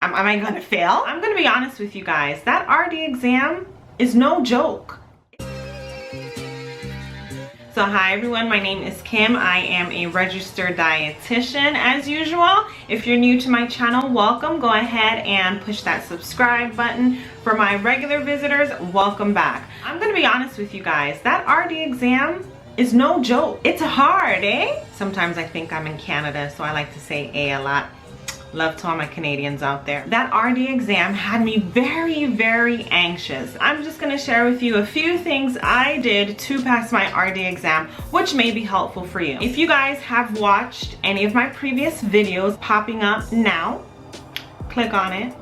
Am I gonna fail? I'm gonna be honest with you guys, that RD exam is no joke. So hi everyone, my name is Kim. I am a registered dietitian as usual. If you're new to my channel, welcome. Go ahead and push that subscribe button. For my regular visitors, welcome back. I'm gonna be honest with you guys, that RD exam is no joke. It's hard, eh? Sometimes I think I'm in Canada, so I like to say a lot. Love to all my Canadians out there. That RD exam had me very, very anxious. I'm just gonna share with you a few things I did to pass my RD exam, which may be helpful for you. If you guys have watched any of my previous videos popping up now, click on it.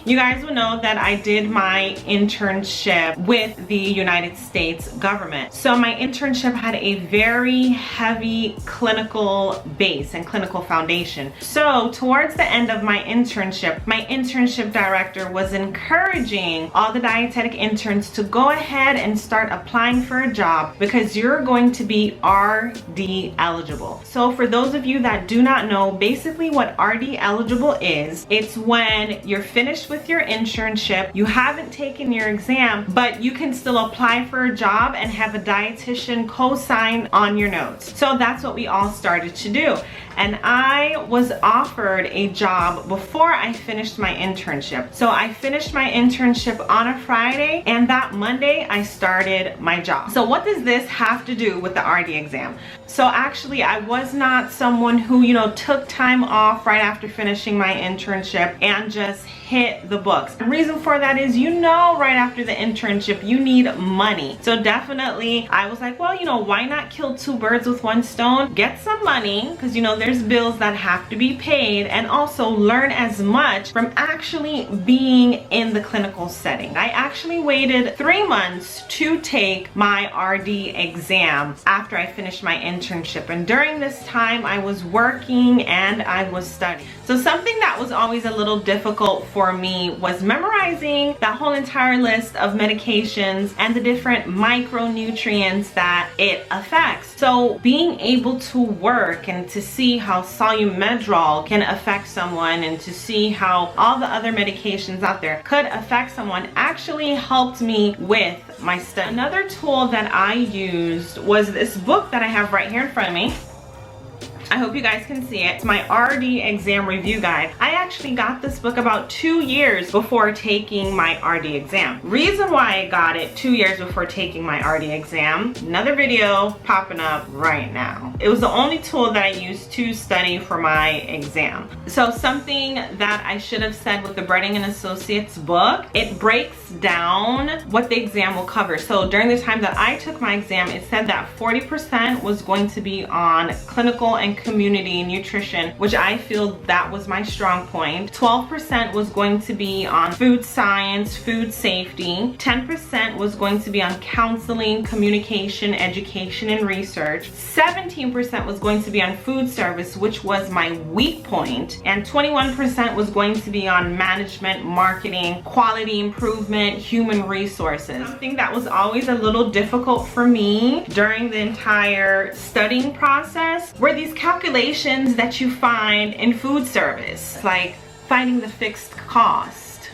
You guys will know that I did my internship with the United States government. So my internship had a very heavy clinical base and clinical foundation. So towards the end of my internship director was encouraging all the dietetic interns to go ahead and start applying for a job because you're going to be RD eligible. So for those of you that do not know, basically what RD eligible is, it's when you're finished with your internship, you haven't taken your exam, but you can still apply for a job and have a dietitian co-sign on your notes. So that's what we all started to do. And I was offered a job before I finished my internship. So I finished my internship on a Friday, and that Monday I started my job. So what does this have to do with the RD exam? So actually I was not someone who, took time off right after finishing my internship and just hit the books. The reason for that is, right after the internship, you need money. So definitely I was like, well, why not kill two birds with one stone? Get some money, because there's bills that have to be paid, and also learn as much from actually being in the clinical setting. I actually waited 3 months to take my RD exam after I finished my internship, and during this time I was working and I was studying. So something that was always a little difficult for me was memorizing that whole entire list of medications and the different micronutrients that it affects. So being able to work and to see how Solumedrol can affect someone and to see how all the other medications out there could affect someone actually helped me with my study. Another tool that I used was this book that I have right here in front of me. I hope you guys can see it. It's my RD exam review guide. I actually got this book about 2 years before taking my RD exam. Reason why I got it 2 years before taking my RD exam, another video popping up right now. It was the only tool that I used to study for my exam. So something that I should have said with the Breading and Associates book, it breaks down what the exam will cover. So during the time that I took my exam, it said that 40% was going to be on clinical and community nutrition, which I feel that was my strong point. 12% was going to be on food science, food safety. 10% was going to be on counseling, communication, education, and research. 17% was going to be on food service, which was my weak point. And 21% was going to be on management, marketing, quality improvement, human resources. Something that was always a little difficult for me during the entire studying process were these calculations that you find in food service, like finding the fixed cost,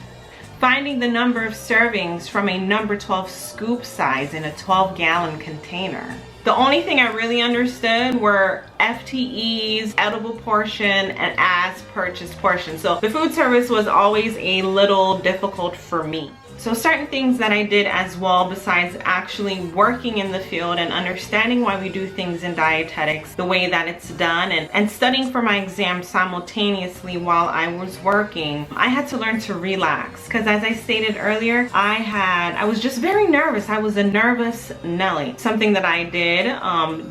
finding the number of servings from a number 12 scoop size in a 12-gallon container. The only thing I really understood were FTEs, edible portion, and as purchased portion. So the food service was always a little difficult for me. So certain things that I did as well, besides actually working in the field and understanding why we do things in dietetics the way that it's done, and studying for my exam simultaneously while I was working, I had to learn to relax. Because as I stated earlier, I was just very nervous. I was a nervous Nelly. Something that I did,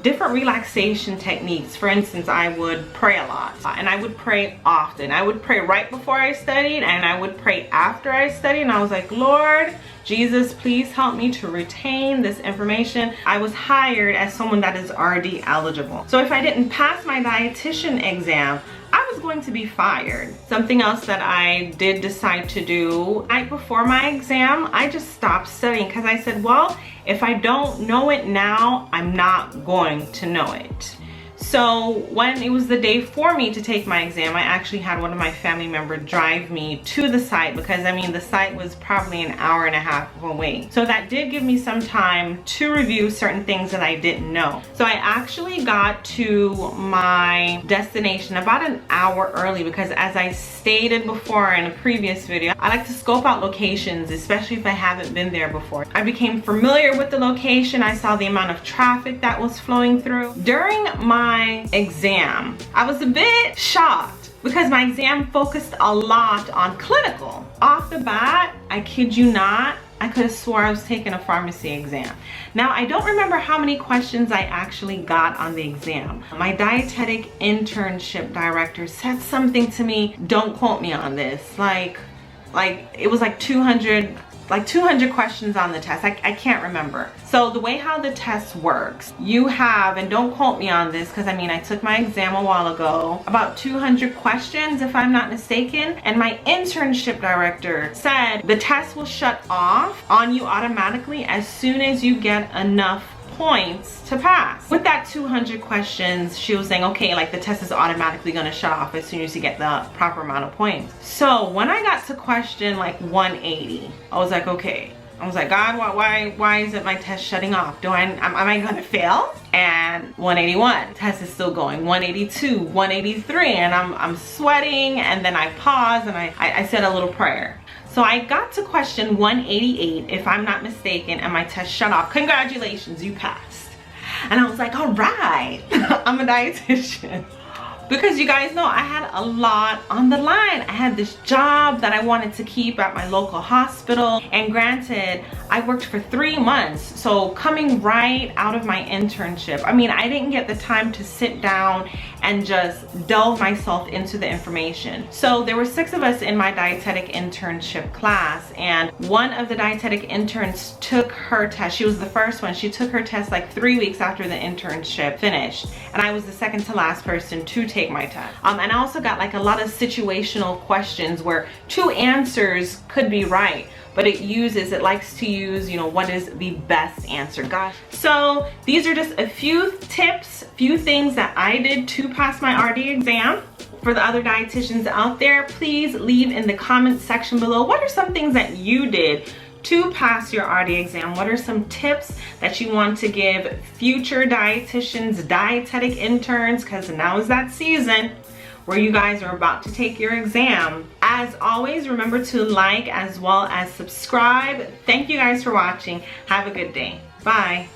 different relaxation techniques. For instance, I would pray a lot, and I would pray often. I would pray right before I studied, and I would pray after I studied, and I was like, Lord Jesus, please help me to retain this information. I was hired as someone that is RD eligible. So if I didn't pass my dietitian exam, I was going to be fired. Something else that I did decide to do right before my exam, I just stopped studying because I said, well, if I don't know it now, I'm not going to know it. So when it was the day for me to take my exam, I actually had one of my family members drive me to the site, because I mean the site was probably an hour and a half away. So that did give me some time to review certain things that I didn't know. So I actually got to my destination about an hour early, because as I stated before in a previous video, I like to scope out locations, especially if I haven't been there before. I became familiar with the location. I saw the amount of traffic that was flowing through. During my exam, I was a bit shocked because my exam focused a lot on clinical. Off the bat, I kid you not, I could have swore I was taking a pharmacy exam. Now, I don't remember how many questions I actually got on the exam. My dietetic internship director said something to me, don't quote me on this, like it was like 200 questions on the test. I can't remember. So the way how the test works, you have, and don't quote me on this because I mean I took my exam a while ago, about 200 questions if I'm not mistaken, and my internship director said the test will shut off on you automatically as soon as you get enough points to pass. With that 200 questions, she was saying, okay, like the test is automatically gonna shut off as soon as you get the proper amount of points. So when I got to question like 180, I was like, okay. I was like, God, why isn't my test shutting off? Am I gonna fail? And 181, test is still going. 182, 183, and I'm sweating, and then I paused and I said a little prayer. So I got to question 188, if I'm not mistaken, and my test shut off. Congratulations, you passed. And I was like, all right, I'm a dietitian. Because you guys know I had a lot on the line. I had this job that I wanted to keep at my local hospital. And granted, I worked for 3 months. So coming right out of my internship, I mean, I didn't get the time to sit down and just delve myself into the information. So there were 6 of us in my dietetic internship class, and one of the dietetic interns took her test. She was the first one. She took her test like 3 weeks after the internship finished. And I was the second to last person to take my test. And I also got like a lot of situational questions where 2 answers could be right, but it likes to use, you know, what is the best answer. Gosh. So these are just a few tips, few things that I did to pass my RD exam. For the other dietitians out there, please leave in the comment section below, what are some things that you did to pass your RD exam? What are some tips that you want to give future dietitians, dietetic interns, because now is that season where you guys are about to take your exam. As always, remember to like as well as subscribe. Thank you guys for watching. Have a good day. Bye.